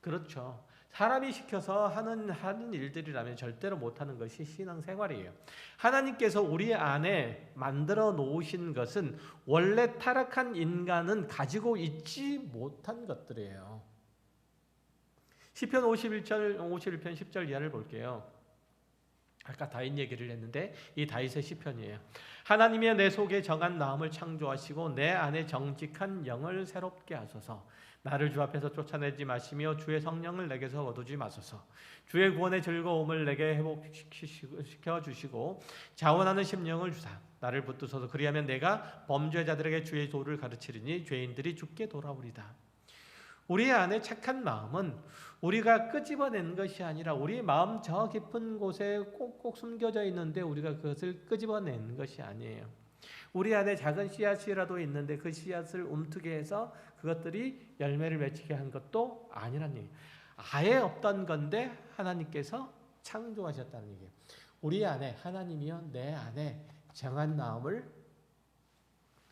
그렇죠. 사람이 시켜서 하는 일들이라면 절대로 못하는 것이 신앙생활이에요. 하나님께서 우리 안에 만들어 놓으신 것은 원래 타락한 인간은 가지고 있지 못한 것들이에요. 시편 51편 10절 이하를 볼게요. 아까 다윗 얘기를 했는데 이 다윗의 시편이에요. 하나님이여 내 속에 정한 마음을 창조하시고 내 안에 정직한 영을 새롭게 하소서. 나를 주 앞에서 쫓아내지 마시며 주의 성령을 내게서 거두지 마소서. 주의 구원의 즐거움을 내게 회복시켜 주시고 자원하는 심령을 주사 나를 붙드소서. 그리하면 내가 범죄자들에게 주의 도를 가르치리니 죄인들이 주께 돌아오리다. 우리 안에 착한 마음은 우리가 끄집어내는 것이 아니라 우리 마음 저 깊은 곳에 꼭꼭 숨겨져 있는데 우리가 그것을 끄집어내는 것이 아니에요. 우리 안에 작은 씨앗이라도 있는데 그 씨앗을 움트게 해서 그것들이 열매를 맺히게 한 것도 아니라는 얘기예요. 아예 없던 건데 하나님께서 창조하셨다는 얘기예요. 우리 안에 하나님이여 내 안에 정한 마음을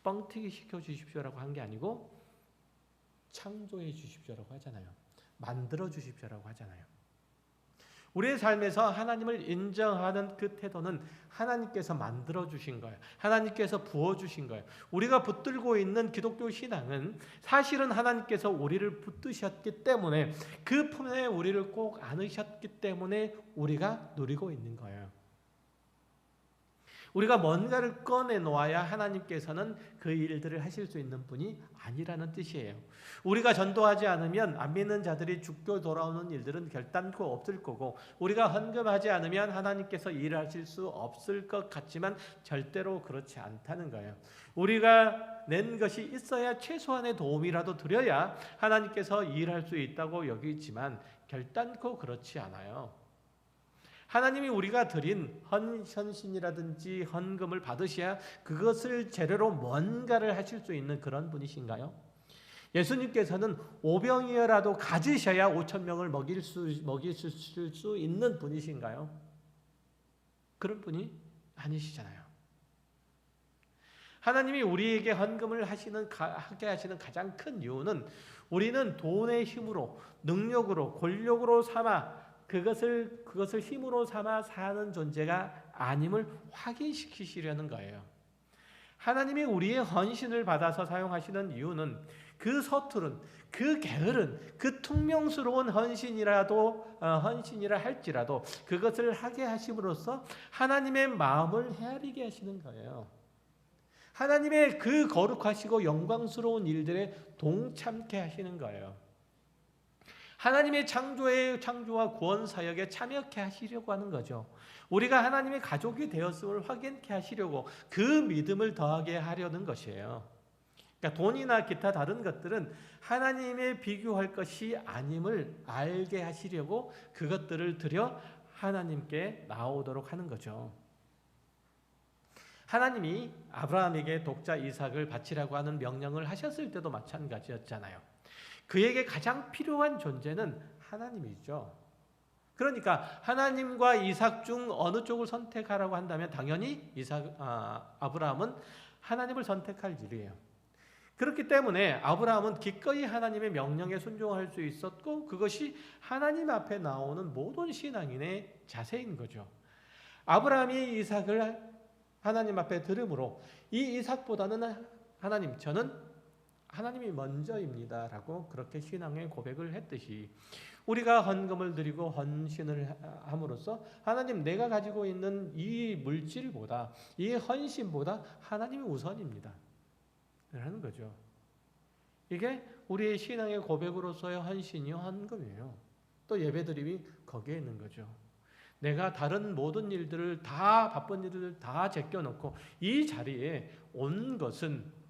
뻥튀기 시켜주십시오라고 한 게 아니고 창조해 주십시오라고 하잖아요. 만들어 주십시오라고 하잖아요. 우리의 삶에서 하나님을 인정하는 그 태도는 하나님께서 만들어 주신 거예요. 하나님께서 부어 주신 거예요. 우리가 붙들고 있는 기독교 신앙은 사실은 하나님께서 우리를 붙드셨기 때문에, 그 품에 우리를 꼭 안으셨기 때문에 우리가 누리고 있는 거예요. 우리가 뭔가를 꺼내놓아야 하나님께서는 그 일들을 하실 수 있는 분이 아니라는 뜻이에요. 우리가 전도하지 않으면 안 믿는 자들이 죽고 돌아오는 일들은 결단코 없을 거고, 우리가 헌금하지 않으면 하나님께서 일하실 수 없을 것 같지만 절대로 그렇지 않다는 거예요. 우리가 낸 것이 있어야 최소한의 도움이라도 드려야 하나님께서 일할 수 있다고 여기지만 결단코 그렇지 않아요. 하나님이 우리가 드린 헌신이라든지 헌금을 받으셔야 그것을 재료로 뭔가를 하실 수 있는 그런 분이신가요? 예수님께서는 오병이어라도 가지셔야 5,000명을 먹이실 수 있는 분이신가요? 그런 분이 아니시잖아요. 하나님이 우리에게 헌금을 하게 하시는 가장 큰 이유는 우리는 돈의 힘으로, 능력으로, 권력으로 삼아 그것을 힘으로 삼아 사는 존재가 아님을 확인시키시려는 거예요. 하나님이 우리의 헌신을 받아서 사용하시는 이유는 그 서투른, 그 게으른, 그 퉁명스러운 헌신이라 할지라도 그것을 하게 하심으로써 하나님의 마음을 헤아리게 하시는 거예요. 하나님의 그 거룩하시고 영광스러운 일들에 동참케 하시는 거예요. 하나님의 창조와 구원 사역에 참여케 하시려고 하는 거죠. 우리가 하나님의 가족이 되었음을 확인케 하시려고 그 믿음을 더하게 하려는 것이에요. 그러니까 돈이나 기타 다른 것들은 하나님에 비교할 것이 아님을 알게 하시려고 그것들을 들여 하나님께 나오도록 하는 거죠. 하나님이 아브라함에게 독자 이삭을 바치라고 하는 명령을 하셨을 때도 마찬가지였잖아요. 그에게 가장 필요한 존재는 하나님이죠. 그러니까 하나님과 이삭 중 어느 쪽을 선택하라고 한다면 당연히 아브라함은 하나님을 선택할 일이에요. 그렇기 때문에 아브라함은 기꺼이 하나님의 명령에 순종할 수 있었고 그것이 하나님 앞에 나오는 모든 신앙인의 자세인 거죠. 아브라함이 이삭을 하나님 앞에 들음으로 이 이삭보다는 하나님, 저는 하나님이 먼저입니다 라고 그렇게 신앙의 고백을 했듯이 우리가 헌금을 드리고 헌신을 함으로써 하나님, 내가 가지고 있는 이 물질보다, 이 헌신보다 하나님이 우선입니다 라는 거죠. 이게 우리의 신앙의 고백으로서의 헌신이요, 헌금이에요. 또 예배드림이 거기에 있는 거죠. 내가 다른 모든 일들을 다, 바쁜 일들을 다 제껴놓고 이 자리에 온 것은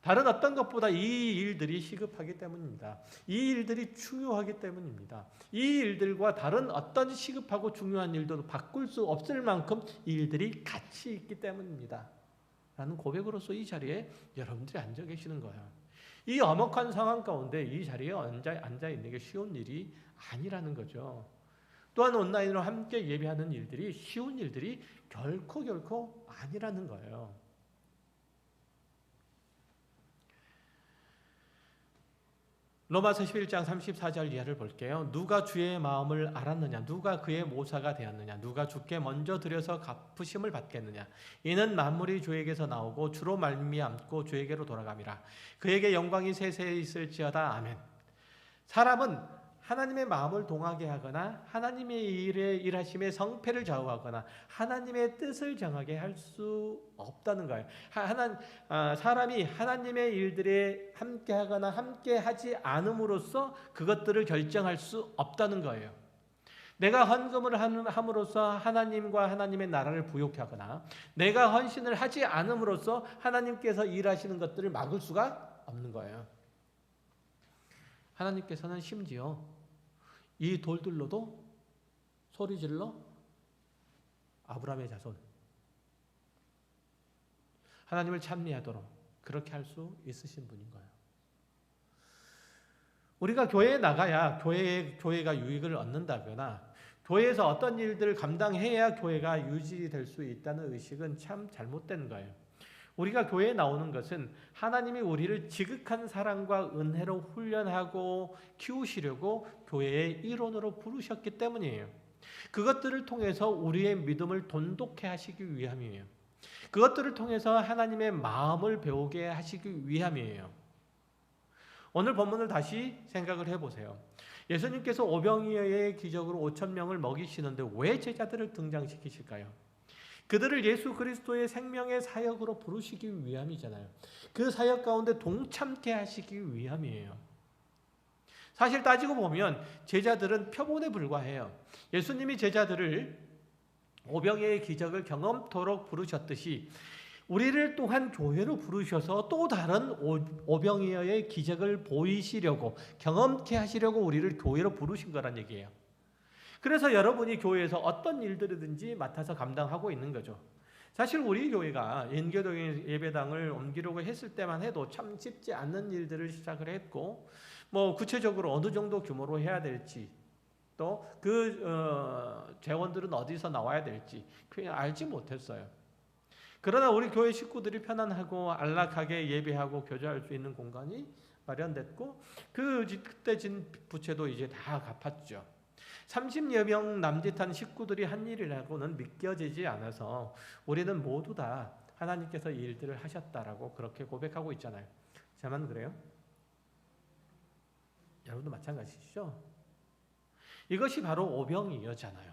다른 어떤 것보다 이 일들이 시급하기 때문입니다. 이 일들이 중요하기 때문입니다. 이 일들과 다른 어떤 시급하고 중요한 일도 바꿀 수 없을 만큼 이 일들이 같이 있기 때문입니다 라는 고백으로서 이 자리에 여러분들이 앉아 계시는 거예요. 이 엄혹한 상황 가운데 이 자리에 앉아 있는 게 쉬운 일이 아니라는 거죠. 또한 온라인으로 함께 예배하는 일들이 쉬운 일들이 결코 아니라는 거예요. 로마서 11장 34절 이하를 볼게요. 누가 주의 마음을 알았느냐? 누가 그의 모사가 되었느냐? 누가 주께 먼저 드려서 갚으심을 받겠느냐? 이는 만물이 주에게서 나오고 주로 말미암고 주에게로 돌아감이라. 그에게 영광이 세세히 있을지어다. 아멘. 사람은 하나님의 마음을 동하게 하거나 하나님의 일하심의 성패를 좌우하거나 하나님의 뜻을 정하게 할 수 없다는 거예요. 사람이 하나님의 일들에 함께하거나 함께하지 않음으로써 그것들을 결정할 수 없다는 거예요. 내가 헌금을 함으로써 하나님과 하나님의 나라를 부욕케 하거나 내가 헌신을 하지 않음으로써 하나님께서 일하시는 것들을 막을 수가 없는 거예요. 하나님께서는 심지어 이 돌들로도 소리질러 아브라함의 자손 하나님을 찬미하도록 그렇게 할 수 있으신 분인 거예요. 우리가 교회에 나가야 교회가 유익을 얻는다거나 교회에서 어떤 일들을 감당해야 교회가 유지될 수 있다는 의식은 참 잘못된 거예요. 우리가 교회에 나오는 것은 하나님이 우리를 지극한 사랑과 은혜로 훈련하고 키우시려고 교회의 일원으로 부르셨기 때문이에요. 그것들을 통해서 우리의 믿음을 돈독해 하시기 위함이에요. 그것들을 통해서 하나님의 마음을 배우게 하시기 위함이에요. 오늘 본문을 다시 생각을 해보세요. 예수님께서 오병이어의 기적으로 5,000명을 먹이시는데 왜 제자들을 등장시키실까요? 그들을 예수 그리스도의 생명의 사역으로 부르시기 위함이잖아요. 그 사역 가운데 동참케 하시기 위함이에요. 사실 따지고 보면 제자들은 표본에 불과해요. 예수님이 제자들을 오병이어의 기적을 경험토록 부르셨듯이 우리를 또한 교회로 부르셔서 또 다른 오병이어의 기적을 보이시려고 경험케 하시려고 우리를 교회로 부르신 거란 얘기예요. 그래서 여러분이 교회에서 어떤 일들이든지 맡아서 감당하고 있는 거죠. 사실 우리 교회가 인교동의 예배당을 옮기려고 했을 때만 해도 참 쉽지 않는 일들을 시작을 했고 구체적으로 어느 정도 규모로 해야 될지 또 재원들은 어디서 나와야 될지 그냥 알지 못했어요. 그러나 우리 교회 식구들이 편안하고 안락하게 예배하고 교제할 수 있는 공간이 마련됐고 그때 진 부채도 이제 다 갚았죠. 30여 명 남짓한 식구들이 한 일이라고는 믿겨지지 않아서 우리는 모두 다 하나님께서 이 일들을 하셨다라고 그렇게 고백하고 있잖아요. 저만 그래요? 여러분도 마찬가지시죠? 이것이 바로 오병이어잖아요.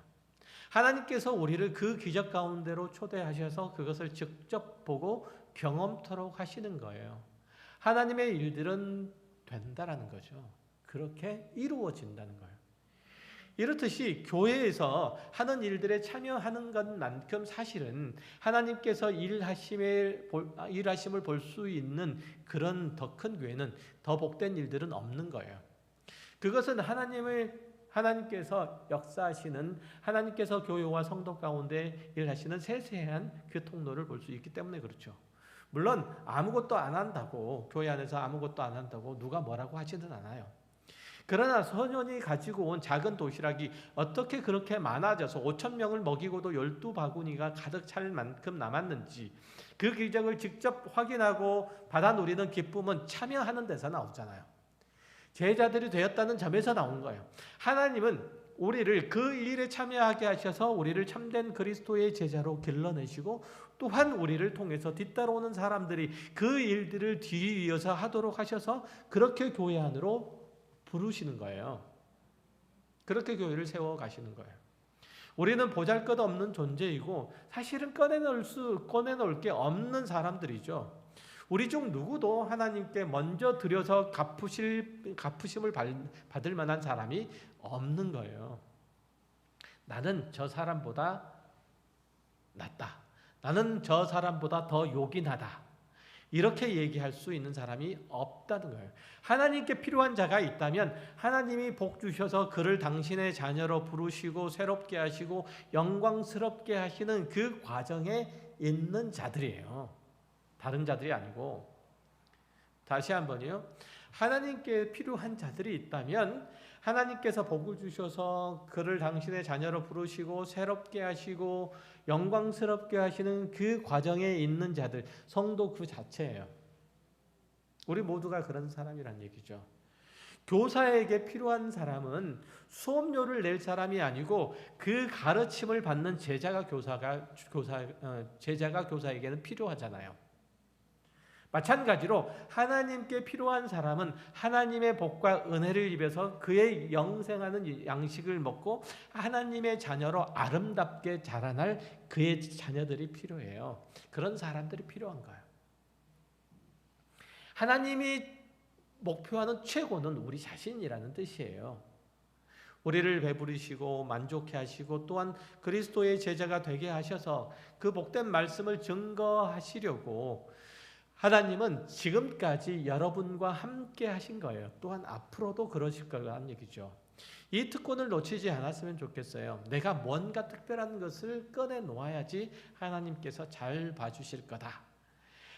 하나님께서 우리를 그 기적 가운데로 초대하셔서 그것을 직접 보고 경험토록 하시는 거예요. 하나님의 일들은 된다라는 거죠. 그 그렇게 이루어진다는 거예요. 이렇듯이 교회에서 하는 일들에 참여하는 것만큼 사실은 하나님께서 일하심을 볼 수 있는 그런 더 큰 교회는, 더 복된 일들은 없는 거예요. 그것은 하나님께서 역사하시는, 하나님께서 교회와 성도 가운데 일하시는 세세한 그 통로를 볼 수 있기 때문에 그렇죠. 물론 아무것도 안 한다고, 교회 안에서 아무것도 안 한다고 누가 뭐라고 하지는 않아요. 그러나 소년이 가지고 온 작은 도시락이 어떻게 그렇게 많아져서 5,000명을 먹이고도 12바구니가 가득 찰 만큼 남았는지, 그 기적을 직접 확인하고 받아 누리는 기쁨은 참여하는 데서 나오잖아요. 제자들이 되었다는 점에서 나온 거예요. 하나님은 우리를 그 일에 참여하게 하셔서 우리를 참된 그리스도의 제자로 길러내시고, 또한 우리를 통해서 뒤따라오는 사람들이 그 일들을 뒤이어서 하도록 하셔서 그렇게 교회 안으로 부르시는 거예요. 그렇게 교회를 세워가시는 거예요. 우리는 보잘것없는 존재이고 사실은 꺼내놓을 게 없는 사람들이죠. 우리 중 누구도 하나님께 먼저 드려서 갚으심을 받을 만한 사람이 없는 거예요. 나는 저 사람보다 낫다. 나는 저 사람보다 더 요긴하다. 이렇게 얘기할 수 있는 사람이 없다는 거예요. 하나님께 필요한 자가 있다면 하나님이 복 주셔서 그를 당신의 자녀로 부르시고 새롭게 하시고 영광스럽게 하시는 그 과정에 있는 자들이에요. 다른 자들이 아니고. 다시 한번요. 하나님께 필요한 자들이 있다면 하나님께서 복을 주셔서 그를 당신의 자녀로 부르시고 새롭게 하시고 영광스럽게 하시는 그 과정에 있는 자들, 성도 그 자체예요. 우리 모두가 그런 사람이란 얘기죠. 교사에게 필요한 사람은 수업료를 낼 사람이 아니고 그 가르침을 받는 제자가 교사에게는 필요하잖아요. 마찬가지로 하나님께 필요한 사람은 하나님의 복과 은혜를 입어서 그의 영생하는 양식을 먹고 하나님의 자녀로 아름답게 자라날 그의 자녀들이 필요해요. 그런 사람들이 필요한 거예요. 하나님이 목표하는 최고는 우리 자신이라는 뜻이에요. 우리를 배부르시고 만족해 하시고 또한 그리스도의 제자가 되게 하셔서 그 복된 말씀을 증거하시려고 하나님은 지금까지 여러분과 함께 하신 거예요. 또한 앞으로도 그러실 거라는 얘기죠. 이 특권을 놓치지 않았으면 좋겠어요. 내가 뭔가 특별한 것을 꺼내 놓아야지 하나님께서 잘 봐주실 거다.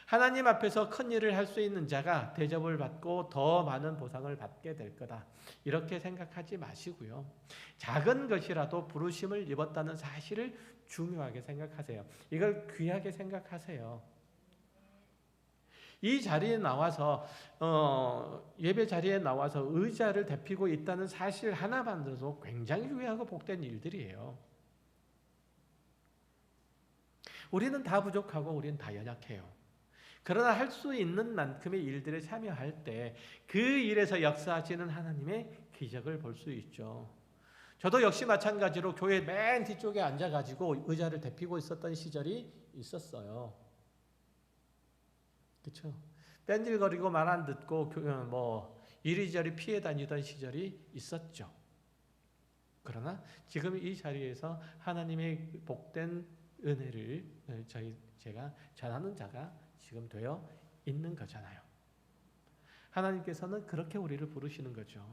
하나님 앞에서 큰 일을 할 수 있는 자가 대접을 받고 더 많은 보상을 받게 될 거다. 이렇게 생각하지 마시고요. 작은 것이라도 부르심을 입었다는 사실을 중요하게 생각하세요. 이걸 귀하게 생각하세요. 이 자리에 나와서 예배 자리에 나와서 의자를 대피고 있다는 사실 하나만으로도 굉장히 귀하고 복된 일들이에요. 우리는 다 부족하고 우리는 다 연약해요. 그러나 할 수 있는 만큼의 일들에 참여할 때 그 일에서 역사하시는 하나님의 기적을 볼 수 있죠. 저도 역시 마찬가지로 교회 맨 뒤쪽에 앉아가지고 의자를 대피고 있었던 시절이 있었어요. 그렇죠? 뺀질거리고 말 안 듣고 이리저리 피해 다니던 시절이 있었죠. 그러나 지금 이 자리에서 하나님의 복된 은혜를 제가 전하는 자가 지금 되어 있는 거잖아요. 하나님께서는 그렇게 우리를 부르시는 거죠.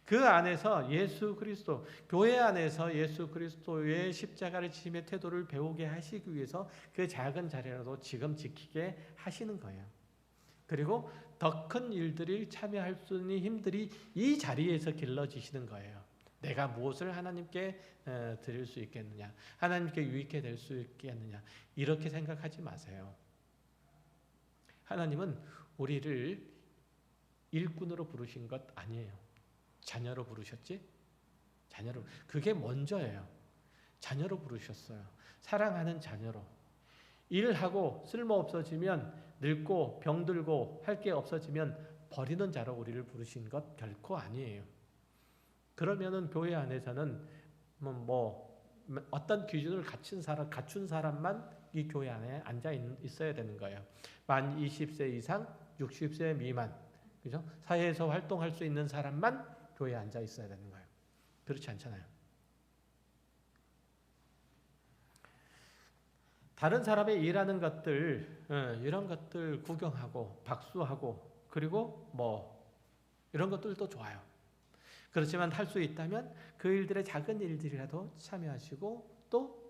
그 안에서 예수 그리스도, 교회 안에서 예수 그리스도의 십자가를 지심의 태도를 배우게 하시기 위해서 그 작은 자리라도 지금 지키게 하시는 거예요. 그리고 더 큰 일들을 참여할 수 있는 힘들이 이 자리에서 길러지시는 거예요. 내가 무엇을 하나님께 드릴 수 있겠느냐, 하나님께 유익해 될 수 있겠느냐, 이렇게 생각하지 마세요. 하나님은 우리를 일꾼으로 부르신 것 아니에요. 자녀로 부르셨지? 자녀로. 그게 먼저예요. 자녀로 부르셨어요. 사랑하는 자녀로. 일하고 쓸모없어지면, 늙고 병들고 할 게 없어지면 버리는 자로 우리를 부르신 것 결코 아니에요. 그러면은 교회 안에서는 어떤 기준을 갖춘 사람만 이 교회 안에 앉아 있어야 되는 거예요. 만 20세 이상, 60세 미만, 그죠? 사회에서 활동할 수 있는 사람만 교회에 앉아 있어야 되는 거예요. 그렇지 않잖아요. 다른 사람의 일하는 것들, 이런 것들 구경하고 박수하고 그리고 뭐 이런 것들도 좋아요. 그렇지만 할 수 있다면 그 일들의 작은 일들이라도 참여하시고 또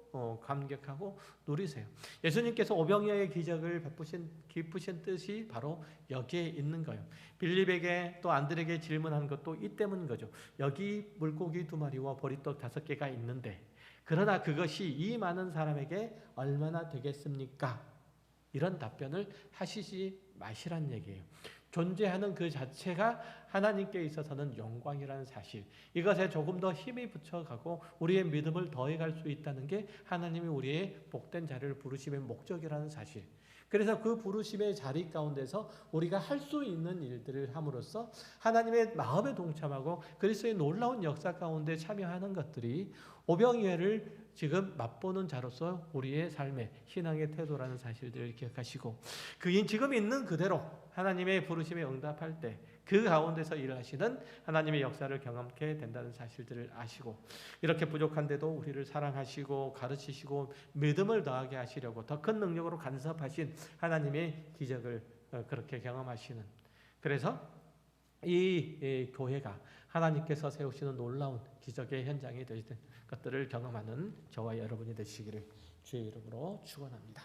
감격하고 누리세요. 예수님께서 오병이어의 기적을 베푸신 깊으신 뜻이 바로 여기에 있는 거예요. 빌립에게 또 안드레에게 질문한 것도 이 때문인 거죠. 여기 물고기 2마리와 보리떡 5개가 있는데 그러나 그것이 이 많은 사람에게 얼마나 되겠습니까? 이런 답변을 하시지 마시란 얘기예요. 존재하는 그 자체가 하나님께 있어서는 영광이라는 사실, 이것에 조금 더 힘이 붙여가고 우리의 믿음을 더해갈 수 있다는 게 하나님이 우리의 복된 자리를 부르심의 목적이라는 사실. 그래서 그 부르심의 자리 가운데서 우리가 할 수 있는 일들을 함으로써 하나님의 마음에 동참하고 그리스도의 놀라운 역사 가운데 참여하는 것들이 오병이어를 지금 맛보는 자로서 우리의 삶의 신앙의 태도라는 사실들을 기억하시고 지금 있는 그대로 하나님의 부르심에 응답할 때 그 가운데서 일하시는 하나님의 역사를 경험하게 된다는 사실들을 아시고 이렇게 부족한데도 우리를 사랑하시고 가르치시고 믿음을 더하게 하시려고 더 큰 능력으로 간섭하신 하나님의 기적을 그렇게 경험하시는, 그래서 이 교회가 하나님께서 세우시는 놀라운 기적의 현장이 되는 것들을 경험하는 저와 여러분이 되시기를 주의 이름으로 축원합니다.